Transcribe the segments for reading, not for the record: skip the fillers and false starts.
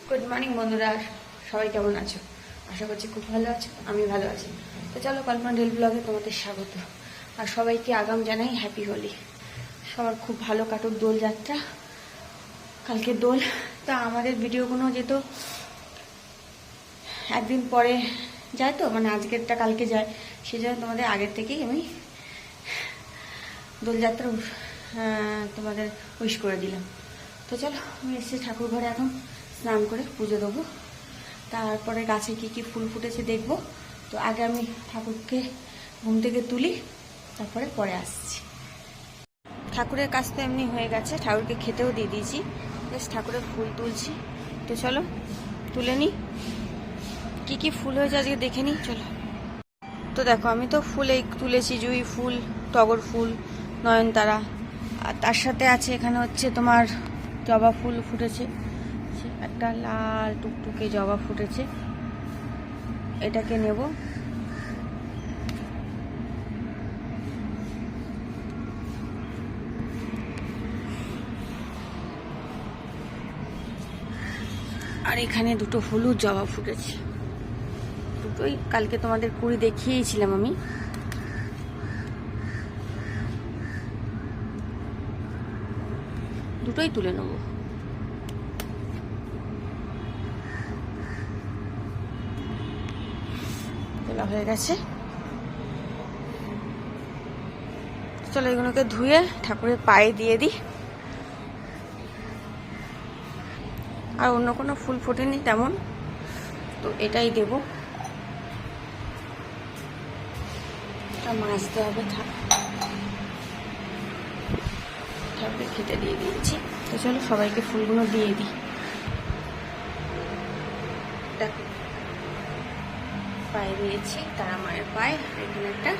Good morning বন্ধুরা, সবাই কেমন আছো? আশা করছি খুব ভালো আছো, আমি ভালো আছি। তো চলো, কল্পনা ডেল ব্লগে তোমাদের স্বাগত। আর সবাইকে আগাম জানাই হ্যাপি হোলি। সবার খুব ভালো কাটুক দোলযাত্রা। কালকে দোল, তা আমাদের ভিডিওগুলো যেত একদিন পরে যায়, তো মানে আজকেরটা কালকে যায়, সেই জন্য তোমাদের আগের থেকেই আমি দোলযাত্রা তোমাদের উইশ করে দিলাম। তো চলো, আমি এসেছি ঠাকুর ঘরে, এখন স্নান করে পুজো দেবো। তারপরে গাছে কি কি ফুল ফুটেছে দেখবো। তো আগে আমি ঠাকুরকে ঘুম থেকে তুলি, তারপরে পরে আসছি। ঠাকুরের কাজ তো এমনি হয়ে গেছে, ঠাকুরকে খেতেও দিয়ে দিয়েছি, বেশ ঠাকুরের ফুল তুলছি। তো চলো তুলে নিই, কি কি ফুল হয়েছে আজকে দেখে নিই, চলো। তো দেখো, আমি তো ফুল এই তুলেছি, জুঁই ফুল, টগর ফুল, নয়নতারা, আর তার সাথে আছে এখানে হচ্ছে তোমার জবা ফুল ফুটেছে, একটা লাল টুকটুকে জবা ফুটেছে, এটাকে নেব। আর এখানে দুটো হলুদ জবা ফুটেছে, দুটোই কালকে তোমাদের কুড়ি দেখিয়েছিলাম আমি। দুটোই তুলে নেব। তোলা হয়ে গেছে, চলো এগুলোকে ধুয়ে ঠাকুরের পায়ে দিয়ে দিই। আর অন্য কোনো ফুল ফোটেনি তেমন, তো এটাই দেব। এটা মাজতে হবে, ঠাকুরকে খেতে দিয়ে দিয়েছি। তো চলো সবাইকে ফুলগুলো দিয়ে দিই। দেখো, পায়ে দিয়েছি তারা মায়ের পায়ে, এখানে একটা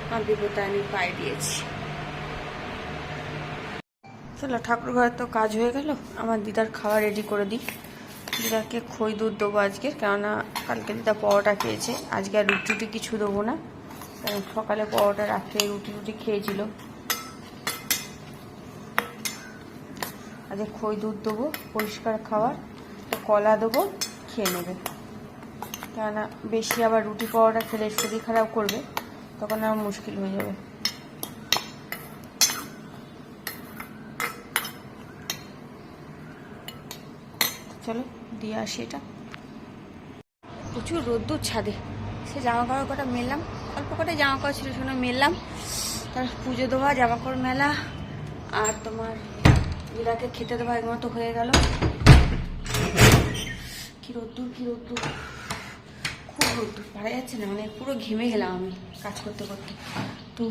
মা বিপত্তারিণীর পায়ে দিয়েছি। চলো, ঠাকুর ঘরে তো কাজ হয়ে গেল, আমার দিদার খাওয়া রেডি করে দিই। দিদাকে খই দুধ দেবো আজকে, কেননা কালকে দিদা পরোটা খেয়েছে, আজকে আর রুটি টুটি কিছু দেবো না, কারণ সকালে পরোটা, রাত্রে রুটি টুটি খেয়েছিল। আজকে খই দুধ দেবো, পরিষ্কার খাবার, কলা দেবো, খেয়ে নেবে। কেননা বেশি আবার রুটি পরোটা খেলে শরীর খারাপ করবে, তখন আমার মুশকিল হয়ে যাবে। চলো দিয়ে আসি। এটা প্রচুর রোদ্দুর ছাদে, সে জামা কাপড় কটা মেললাম, অল্প কটা জামা কাপড় ছিল শোনো মেললাম, তার পুজো দেওয়া, জামা কাপড় মেলা, আর তোমার দিদাকে খেতে দেওয়া, এগুলো তো হয়ে গেল। কি রোদ্দুর, কি রোদ্দুর, খুব রোদ্দুর, পারা যাচ্ছে না, মানে পুরো ঘেমে গেলাম আমি কাজ করতে করতে। তো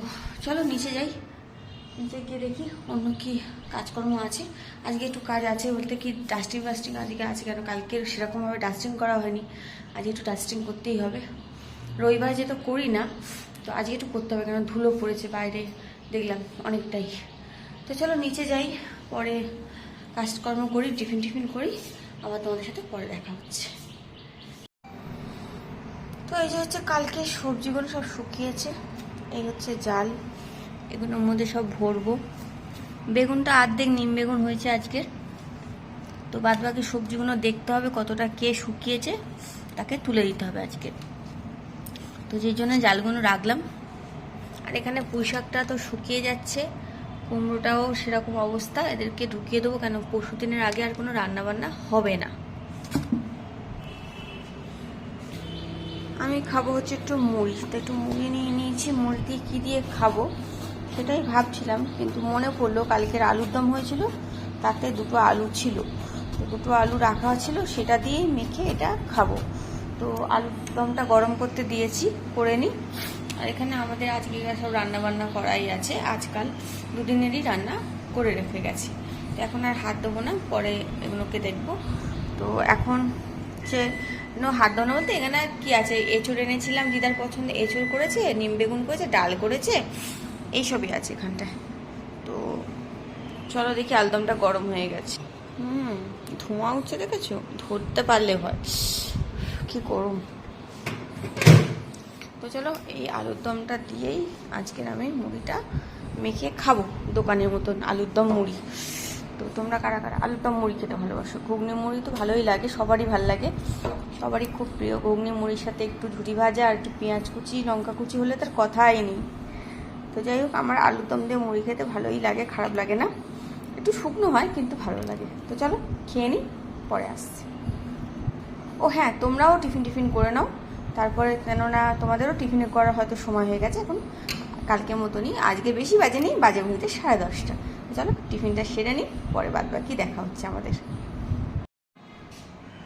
চলো নিচে যাই, নিচে গিয়ে দেখি অন্য কি কাজকর্ম আছে। আজকে একটু কাজ আছে বলতে কি, ডাস্টিং ফাস্টিং আজকে আছে, কেন কালকে সেরকমভাবে ডাস্টিং করা হয়নি, আজকে একটু ডাস্টিং করতেই হবে। রবিবার যেহেতু করি না, তো আজকে একটু করতে হবে, কারণ ধুলো পড়েছে বাইরে দেখলাম অনেকটাই। তো চলো নিচে যাই, পরে কাজকর্ম করি, টিফিন টিফিন করি, আবার তোমাদের সাথে পরে দেখা হচ্ছে। তো এই যে হচ্ছে কালকে সবজিগুলো সব শুকিয়েছে, এই হচ্ছে জাল, এগুলোর মধ্যে সব ভরবো। বেগুনটা অর্ধেক নিম বেগুন হয়েছে আজকের, তো বাদ বাকি সবজিগুলো দেখতে হবে কতটা কে শুকিয়েছে, তাকে তুলে দিতে হবে আজকে, তো যেই জন্য জালগুলো রাখলাম। আর এখানে পুঁই শাকটা তো শুকিয়ে যাচ্ছে, কুমড়োটাও সেরকম অবস্থা, এদেরকে ঢুকিয়ে দেবো, কেন পরশু দিনের আগে আর কোনো রান্নাবান্না হবে না। আমি খাবো হচ্ছে একটু মুড়ি, তো একটু মুড়ি নিয়ে নিয়েছি, মুড়ি দিয়ে কী দিয়ে খাবো সেটাই ভাবছিলাম, কিন্তু মনে পড়লো কালকের আলুর দম হয়েছিল, তাতে দুটো আলু ছিল, তো দুটো আলু রাখা ছিল, সেটা দিয়েই মেখে এটা খাবো। তো আলুর দমটা গরম করতে দিয়েছি, করে নিই। আর এখানে আমাদের আজকে সব রান্না বান্না করাই আছে, আজকাল দুদিনেরই রান্না করে রেখে গেছি, তো এখন আর হাত দেবো না, পরে এগুলোকে দেখবো। তো এখন সে হাত দেবো না বলতে, এখানে কি আছে, এঁচড় এনেছিলাম, দিদার পছন্দ এঁচড় করেছে, নিম বেগুন করেছে, ডাল করেছে, এইসবই আছে এখানটায়। তো চলো দেখি, আলুদমটা গরম হয়ে গেছে, ধোঁয়া উঠছে দেখেছো, ধরতে পারলে হয়, কি গরম। তো চলো এই আলুর দমটা দিয়েই আজকের আমি মুড়িটা মেখে খাবো, দোকানের মতন আলুর দম মুড়ি। তো তোমরা কারা কারা আলুর দম মুড়ি খেতে ভালোবাসো? ঘুগনি মুড়ি তো ভালোই লাগে, সবারই ভালো লাগে, সবারই খুব প্রিয়। ঘুগনি মুড়ির সাথে একটু ঝুটি ভাজা আর একটু পেঁয়াজ কুচি লঙ্কা কুচি হলে তার কথাই নেই। তো যাই হোক, আমার আলুর দম দিয়ে মুড়ি খেতে ভালোই লাগে, খারাপ লাগে না। একটু শুকনো হয় কিন্তু ভালো লাগে। তো চলো খেয়ে নিই, পরে আসছি। ও হ্যাঁ, তোমরাও টিফিন করে নাও তারপরে, কেননা তোমাদেরও টিফিনে করার হয়তো সময় হয়ে গেছে এখন, কালকের মতনই। আজকে বেশি বাজেনি, বাজে বলতে 10:30। চলো টিফিনটা সেরে নিই, পরে বাদ বাকি দেখা হচ্ছে আমাদের।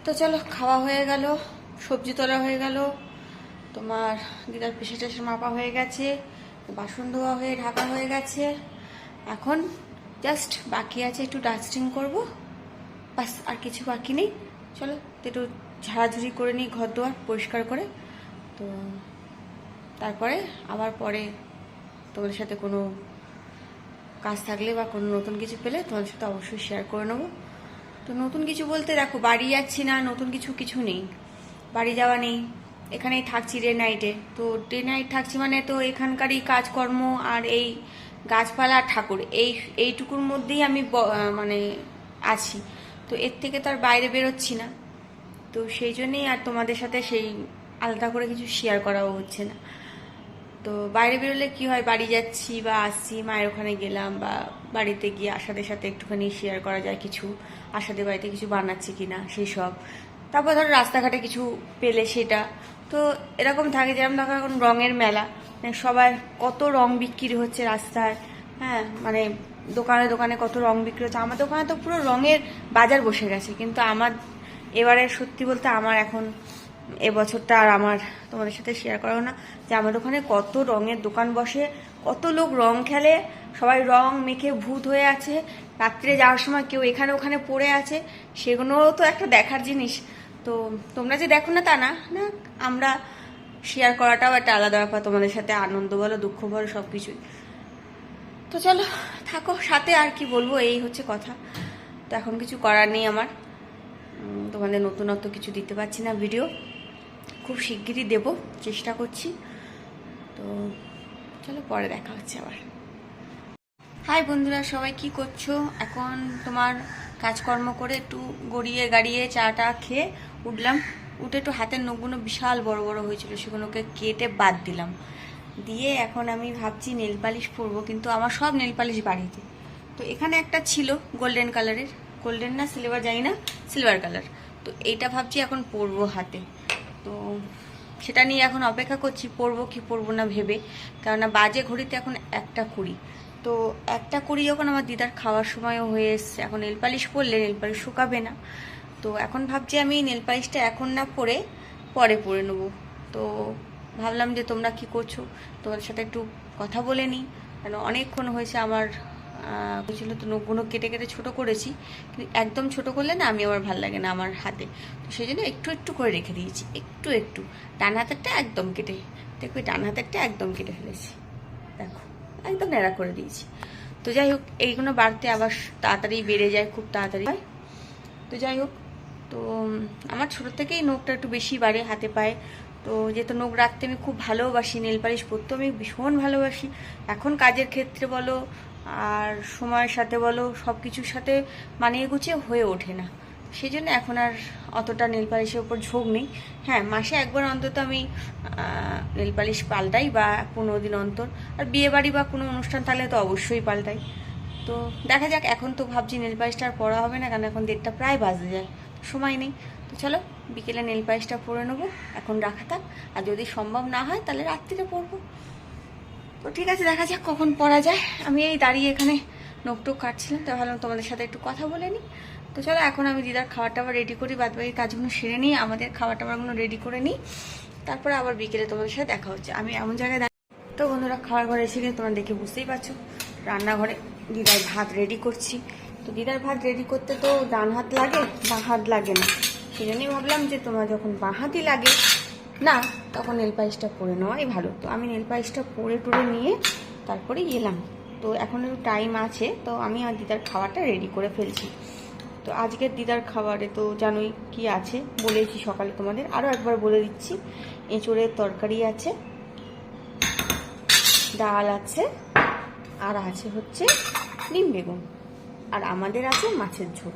তো চলো, খাওয়া হয়ে গেল, সবজি তোলা হয়ে গেল, তোমার দিদার প্রেশার টেশার মাপা হয়ে গেছে, বাসন ধোয়া হয়ে ঢাকা হয়ে গেছে। এখন জাস্ট বাকি আছে একটু ডাস্টিং করব, বাস, আর কিছু বাকি নেই। চলো একটু ঝাড়াঝুড়ি করে নিই, ঘর দুয়ার পরিষ্কার করে। তো তারপরে আবার পরে তোমাদের সাথে কোনো কাজ থাকলে বা কোনো নতুন কিছু পেলে তোমাদের সাথে অবশ্যই শেয়ার করে নেবো। তো নতুন কিছু বলতে দেখো, বাড়ি যাচ্ছি না, নতুন কিছু নেই, বাড়ি যাওয়া নেই, এখানেই থাকছি ডে নাইটে। তো ডে নাইট থাকছি মানে তো এখানকারই কাজকর্ম আর এই গাছপালা ঠাকুর এইটুকুর মধ্যেই আমি মানে আছি। তো এর থেকে তো আর বাইরে বেরোচ্ছি না, তো সেই জন্যেই আর তোমাদের সাথে সেই আলাদা করে কিছু শেয়ার করাও হচ্ছে না। তো বাইরে বেরোলে কি হয়, বাড়ি যাচ্ছি বা আসছি, মায়ের ওখানে গেলাম বা বাড়িতে গিয়ে আশাদের সাথে একটুখানি শেয়ার করা যায় কিছু, আশাদের বাড়িতে কিছু বানাচ্ছি কিনা সেই সব। তারপর ধরো রাস্তাঘাটে কিছু পেলে সেটা, তো এরকম থাকে। যেরকম দেখো এখন রঙের মেলা, মানে সবাই কত রং বিক্রি হচ্ছে রাস্তায়, হ্যাঁ, মানে দোকানে দোকানে কত রং বিক্রি হচ্ছে। আমার দোকানে তো পুরো রঙের বাজার বসে গেছে। কিন্তু আমার এবারে সত্যি বলতে আমার এখন এবছরটা আর আমার তোমাদের সাথে শেয়ার করা না যে আমাদের ওখানে কত রঙের দোকান বসে, কত লোক রং খেলে, সবাই রং মেখে ভূত হয়ে আছে, রাত্রে যাওয়ার সময় কেউ এখানে ওখানে পড়ে আছে, সেগুলোও তো একটা দেখার জিনিস। তো তোমরা যে দেখো না তা না, না, আমরা শেয়ার করাটাও একটা আলাদা ব্যাপার, তোমাদের সাথে আনন্দ বলো দুঃখ বলো সব কিছুই। তো চলো থাকো সাথে, আর কি বলবো, এই হচ্ছে কথা। তো এখন কিছু করার নেই আমার, তোমাদের নতুনত্ব কিছু দিতে পারছি না ভিডিও, খুব শিগগিরই দেব, চেষ্টা করছি। তো চলো পরে দেখা হচ্ছে আবার। হাই বন্ধুরা, সবাই কি করছো? এখন তোমার কাজকর্ম করে একটু গড়িয়ে গাড়িয়ে চাটা খেয়ে উঠলাম। উঠে একটু হাতের নখগুলো বিশাল বড় বড় হয়েছিল, সেগুলোকে কেটে বাদ দিলাম। দিয়ে এখন আমি ভাবছি নেল পালিশ পরবো, কিন্তু আমার সব নেল পালিশ বাড়িতে। তো এখানে একটা ছিল গোল্ডেন কালারের, গোল্ডেন না সিলভার জানি না, সিলভার কালার। তো এইটা ভাবছি এখন পরবো হাতে। তো সেটা নিয়ে এখন অপেক্ষা করছি পরবো কি পরবো না ভেবে, কেননা বাজে ঘড়িতে এখন 1:20। তো 1:20 যখন আমার দিদার খাওয়ার সময়ও হয়ে এসছে, এখন নেল পালিশ পরলে নেল পালিশ শুকাবে না। তো এখন ভাবছি আমি নেল পালিশটা এখন না পরে পরে পরে নেবো। তো ভাবলাম যে তোমরা কি করছো, তোমাদের সাথে একটু কথা বলে নিই, কেন অনেকক্ষণ হয়েছে আমার হয়েছিল। তো নখগুলো কেটে কেটে ছোটো করেছি, কিন্তু একদম ছোটো করলে না আমি আমার ভালো লাগে না আমার হাতে। তো সেই জন্য একটু একটু করে রেখে দিয়েছি, একটু একটু। ডান হাতেরটা একদম কেটে, দেখবে ডান হাতেরটা একদম কেটে ফেলেছি, দেখো একদম ন্যাড়া করে দিয়েছি। তো যাই হোক, এইগুলো বাড়তে আবার তাড়াতাড়ি বেড়ে যায়, খুব তাড়াতাড়ি হয়। তো যাই হোক, তো আমার ছোটো থেকেই নখটা একটু বেশি বাড়ে হাতে পায়ে। তো যেহেতু নখ রাখতে আমি খুব ভালোবাসি, নেল পালিশ পরতেও আমি ভীষণ ভালোবাসি। এখন কাজের ক্ষেত্রে বলো আর সময়ের সাথে বলো, সব কিছুর সাথে মানিয়ে গুছিয়ে হয়ে ওঠে না, সেই জন্য এখন আর অতটা নেল পালিশের ওপর ঝোঁক নেই। হ্যাঁ, মাসে একবার অন্তত আমি নেল পালিশ পাল্টাই, বা 15 দিন অন্তর। আর বিয়ে বাড়ি বা কোনো অনুষ্ঠান থাকলে তো অবশ্যই পাল্টাই। তো দেখা যাক, এখন তো ভাবছি নেল পালিশটা আর পরা হবে না, কারণ এখন 1:30 প্রায় বাজতে যায়, সময় নেই। তো চলো বিকেলে নেল পালিশটা পরে নেবো, এখন রাখা থাক। আর যদি সম্ভব না হয় তাহলে রাত্রিরে পরবো। তো ঠিক আছে, দেখা যাক কখন পরা যায়। আমি এই দাঁড়িয়ে এখানে নখ টোক কাটছিলাম, তো ভাবলাম তোমাদের সাথে একটু কথা বলে নিই। তো চলো এখন আমি দিদার খাবার টাবার রেডি করি, বাদ বাকি কাজগুলো সেরে নিই, আমাদের খাবার টাবারগুলো রেডি করে নিই, তারপরে আবার বিকেলে তোমাদের সাথে দেখা হচ্ছে। আমি এমন জায়গায় তো বন্ধুরা, খাবার ঘরে এসে গিয়ে তোমরা দেখে বুঝতেই পারছো, রান্নাঘরে দিদার ভাত রেডি করছি। তো দিদার ভাত রেডি করতে তো ডান হাত লাগে, বাঁ হাত লাগে না, সেই জন্যই ভাবলাম যে তোমার যখন বাঁ হাতই লাগে না, তখন নেল পালিশটা পরে নেওয়াই ভালো। তো আমি নেল পালিশটা পরে টরে নিয়ে তারপরে এলাম। তো এখন একটু টাইম আছে, তো আমি আর দিদার খাবারটা রেডি করে ফেলছি। তো আজকের দিদার খাবারে তো জানোই কি আছে, বলেছি সকালে তোমাদের, আরও একবার বলে দিচ্ছি। এঁচোড়ের তরকারি আছে, ডাল আছে, আর আছে হচ্ছে ডিম বেগুন, আর আমাদের আছে মাছের ঝোল।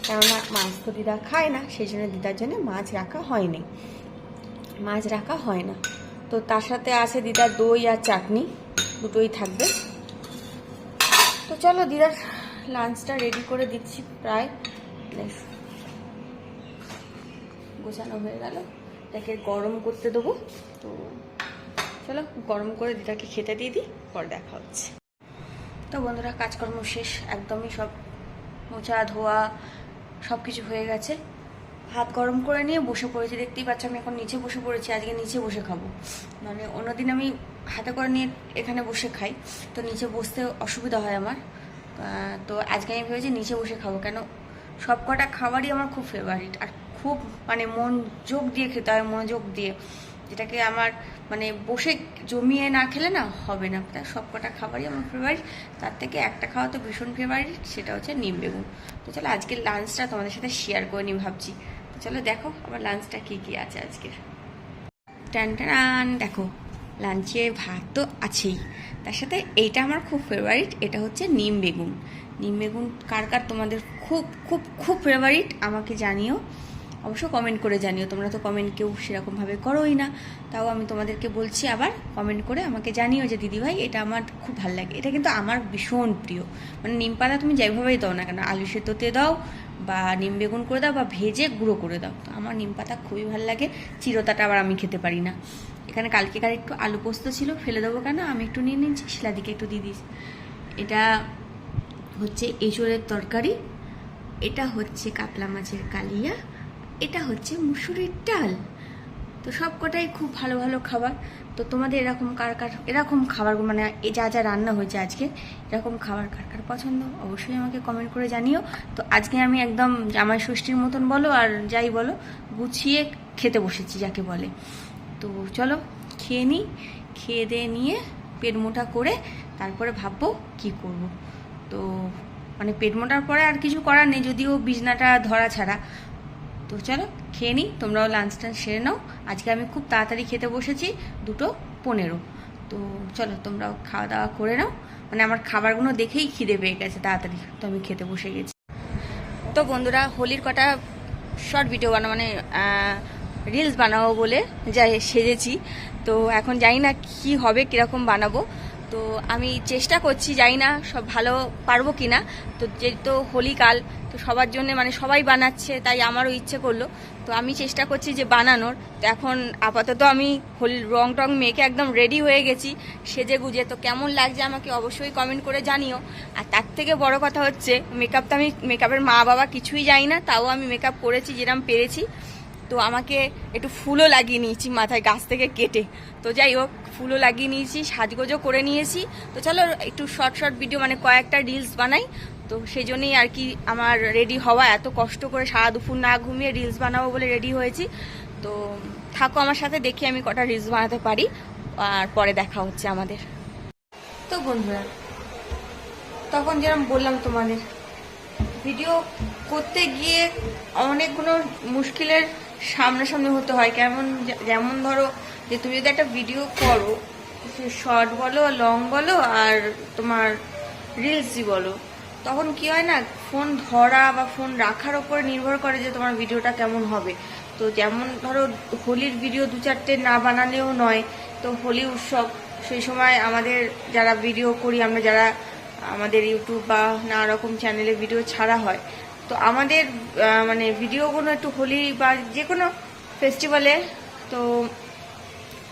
কেননা মাছ তো দিদা খায় না, সেই জন্য দিদার জন্য মাছ রাখা হয়নি, মাছ রাখা হয় না। তো তার সাথে আছে দিদার দই আর চাটনি, দুটোই থাকবে। তো চলো দিদার লাঞ্চটা রেডি করে দিচ্ছি, প্রায় গোছানো হয়ে গেল, এটাকে গরম করতে দেবো। তো চলো গরম করে দিদাকে খেতে দিয়ে দিই, পর দেখা হচ্ছে। তো বন্ধুরা কাজকর্ম শেষ, একদমই সব মোছা ধোয়া সব কিছু হয়ে গেছে। হাত গরম করে নিয়ে বসে পড়েছি, দেখতেই পাচ্ছি আমি এখন নিচে বসে পড়েছি। আজকে নিচে বসে খাবো, মানে অন্যদিন আমি হাতে করে নিয়ে এখানে বসে খাই, তো নিচে বসতে অসুবিধা হয় আমার। তো আজকে আমি ভেবেছি নিচে বসে খাবো, কেন সব কটা খাবারই আমার খুব ফেভারিট, আর খুব মানে মনোযোগ দিয়ে খেতে হয়, মনোযোগ দিয়ে, যেটাকে আমার মানে বসে জমিয়ে না খেলে না হবে না। তাই সব কটা খাবারই আমার ফেভারিট, তার থেকে একটা খাওয়া তো ভীষণ ফেভারিট, সেটা হচ্ছে নিম বেগুন। তো চলো আজকের লাঞ্চটা তোমাদের সাথে শেয়ার করে নিই ভাবছি। তো চলো দেখো আমার লাঞ্চটা কী কী আছে আজকের। টান টান, দেখো লাঞ্চে ভাত তো আছেই, তার সাথে এইটা আমার খুব ফেভারিট, এটা হচ্ছে নিম বেগুন। নিম বেগুন কার কার তোমাদের খুব খুব খুব ফেভারিট আমাকে জানিও, অবশ্য কমেন্ট করে জানিও। তোমরা তো কমেন্ট কেউ সেরকমভাবে করোই না, তাও আমি তোমাদেরকে বলছি আবার কমেন্ট করে আমাকে জানিও যে দিদিভাই এটা আমার খুব ভালো লাগে। এটা কিন্তু আমার ভীষণ প্রিয়, মানে নিম পাতা তুমি যেভাবেই দাও না কেন, আলু সেদ্ধতে দাও বা নিম বেগুন করে দাও বা ভেজে গুঁড়ো করে দাও, তো আমার নিম পাতা খুবই ভালো লাগে। চিরতাটা আবার আমি খেতে পারি না। এখানে কালকেকার একটু আলু পোস্ত ছিল, ফেলে দেবো কেন, আমি একটু নিয়ে নিচ্ছি, শিলাদিকে একটু দিয়ে দিয়েছি। এটা হচ্ছে এঁচোড়ের তরকারি, এটা হচ্ছে কাতলা মাছের কালিয়া, এটা হচ্ছে মুসুরির ডাল। তো সব কটাই খুব ভালো ভালো খাবার। তো তোমাদের এরকম কার কার এরকম খাবার, মানে যা যা রান্না হয়েছে আজকে, এরকম খাবার কার কার পছন্দ অবশ্যই আমাকে কমেন্ট করে জানিও। তো আজকে আমি একদম জামাই ষষ্ঠীর মতন বলো আর যাই বলো, গুছিয়ে খেতে বসেছি যাকে বলে। তো চলো খেয়ে নিই, খেয়ে দিয়ে নিয়ে পেট মোটা করে তারপরে ভাববো কি করব। তো মানে পেট মোটার পরে আর কিছু করার নেই, যদিও বিছনাটা ধরা ছাড়া। তো চলো খেয়ে নিই, তোমরাও লাঞ্চটা সেরে নাও। আজকে আমি খুব তাড়াতাড়ি খেতে বসেছি, 2:15। তো চলো তোমরাও খাওয়া দাওয়া করে নাও, মানে আমার খাবারগুলো দেখেই খিদে পেয়ে গেছে তাড়াতাড়ি, তো আমি খেতে বসে গেছি। তো বন্ধুরা হোলির কটা শর্ট ভিডিও বানাবো, মানে রিলস বানাবো বলে যাই সেজেছি। তো এখন জানি না কি হবে, কীরকম বানাবো। তো আমি চেষ্টা করছি, জানি না সব ভালো পারবো কি না। তো যেহেতু হোলিকাল, তো সবার জন্য মানে সবাই বানাচ্ছে, তাই আমারও ইচ্ছে করলো। তো আমি চেষ্টা করছি যে বানানোর। তো এখন আপাতত আমি হোলির রং টং মেখে একদম রেডি হয়ে গেছি সেজে গুজে। তো কেমন লাগছে আমাকে অবশ্যই কমেন্ট করে জানিও। আর তার থেকে বড় কথা হচ্ছে মেকআপটা, আমি মেকআপের মা বাবা কিছুই জানি না, তাও আমি মেকআপ করেছি যেরকম পেরেছি। তো আমাকে একটু ফুলও লাগিয়ে নিয়েছি মাথায় গাছ থেকে কেটে। তো যাই হোক ফুলও লাগিয়ে নিয়েছি, সাজগোজও করে নিয়েছি। তো চলো একটু শর্ট শর্ট ভিডিও, মানে কয়েকটা রিলস বানাই। তো সেই জন্যই আর কি আমার রেডি হওয়া, এত কষ্ট করে সারা দুপুর না ঘুমিয়ে রিলস বানাবো বলে রেডি হয়েছি। তো থাকো আমার সাথে, দেখি আমি কটা রিলস বানাতে পারি, আর পরে দেখা হচ্ছে আমাদের। তো বন্ধুরা তখন যেরকম বললাম তোমাদের, ভিডিও করতে গিয়ে অনেকগুলো মুশকিলের সামনাসামনি হতে হয়। যেমন ধরো যে তুমি যদি একটা ভিডিও করো, শর্ট বলো লং বলো আর তোমার রিলসই বলো, তখন কি হয় না, ফোন ধরা বা ফোন রাখার ওপর নির্ভর করে যে তোমার ভিডিওটা কেমন হবে। তো যেমন ধরো হোলির ভিডিও 2-4টে না বানালেও নয়। তো হোলি উৎসব, সেই সময় আমাদের যারা ভিডিও করি, আমরা যারা আমাদের ইউটিউব বা নানা রকম চ্যানেলে ভিডিও ছাড়া হয়, তো আমাদের মানে ভিডিওগুলো একটু হোলি বা যে কোনো ফেস্টিভ্যালে তো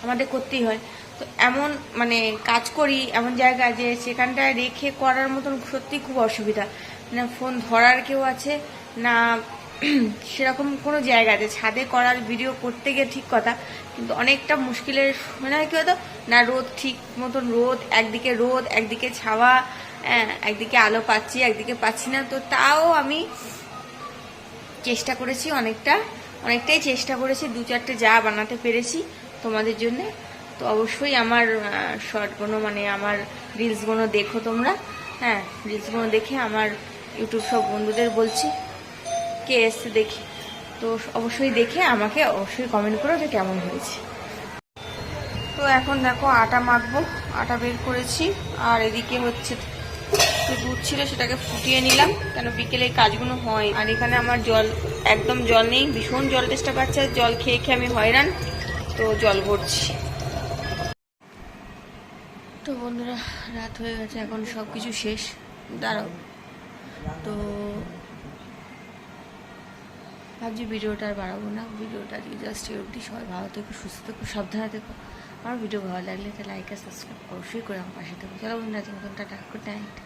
আমাদের করতেই হয়। তো এমন মানে কাজ করি এমন জায়গায় যে সেখানটায় রেখে করার মতন সত্যি খুব অসুবিধা, না ফোন ধরার কেউ আছে না সেরকম কোনো জায়গা আছে। ছাদে করার ভিডিও করতে গিয়ে ঠিক কথা, কিন্তু অনেকটা মুশকিলের মনে হয় কি হতো না, রোদ ঠিক মতন রোদ, একদিকে রোদ একদিকে ছাওয়া, একদিকে আলো পাচ্ছি একদিকে পাচ্ছি না। তো তাও আমি চেষ্টা করেছি, অনেকটাই চেষ্টা করেছি, 2-4টে যা বানাতে পেরেছি তোমাদের জন্যে। তো অবশ্যই আমার শর্টগুলো মানে আমার রিলসগুলো দেখো তোমরা, রিলসগুলো দেখে আমার ইউটিউব সব বন্ধুদের বলছি কে এসছে দেখি, তো অবশ্যই দেখে আমাকে অবশ্যই কমেন্ট করো যে কেমন হয়েছে। তো এখন দেখো আটা মাখবো, আটা বের করেছি, আর এদিকে হচ্ছে একটু দুধ ছিল, সেটাকে ফুটিয়ে নিলাম, কেন বিকেলে এই কাজগুলো হয়। আর এখানে আমার জল একদম জল নেই, ভীষণ জল তেষ্টা পাচ্ছে, জল খেয়ে খেয়ে আমি হয়রান, তো জল ভরছি। তো বন্ধুরা, রাত হয়ে গেছে, এখন সব কিছু শেষ। দাঁড়াও, তো ভাবছি ভিডিওটা আর বাড়াবো না, ভিডিওটা জাস্ট অবধি। সবাই ভালো থেকো, সুস্থ থেকো, সাবধানে থেকো। আমার ভিডিও ভালো লাগলে তাহলে লাইক আর সাবস্ক্রাইব অবশ্যই করে আমার পাশে থেকো। চলো বন্ধুরা, টাটা, গুড নাইট।